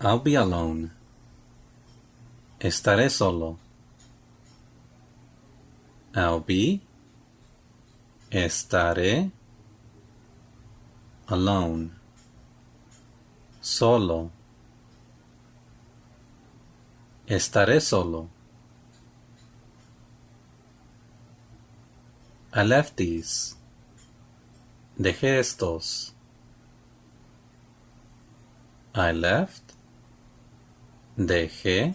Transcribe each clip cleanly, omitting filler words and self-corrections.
I'll be alone. Estaré solo. I'll be. Estaré. Alone. Solo. Estaré solo. I left these. Dejé estos. I left. Dejé.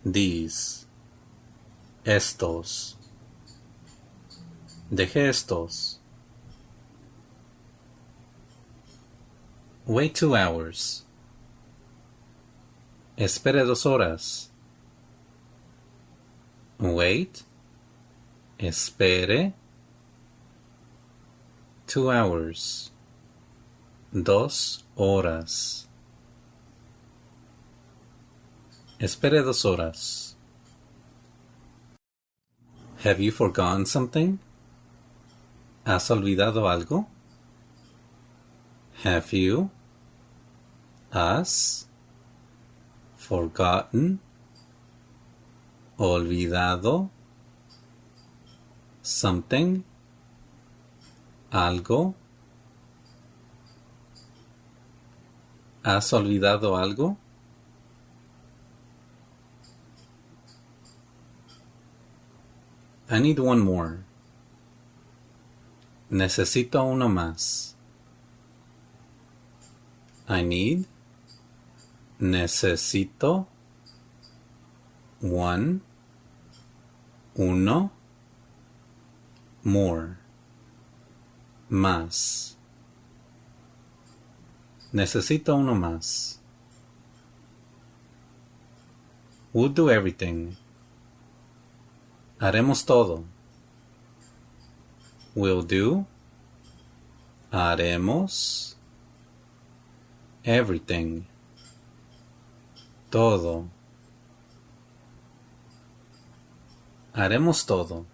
These. Estos. Dejé estos. Wait 2 hours. Espere 2 horas. Wait. Espere. 2 hours. 2 horas. Espere 2 horas. Have you forgotten something? ¿Has olvidado algo? Have you? Has? Forgotten? Olvidado? Something? Algo? ¿Has olvidado algo? I need one more. Necesito uno más. I need. Necesito. One. Uno. More. Más. Necesito uno más. We'll do everything. Haremos todo. We'll do. Haremos. Everything. Todo. Haremos todo.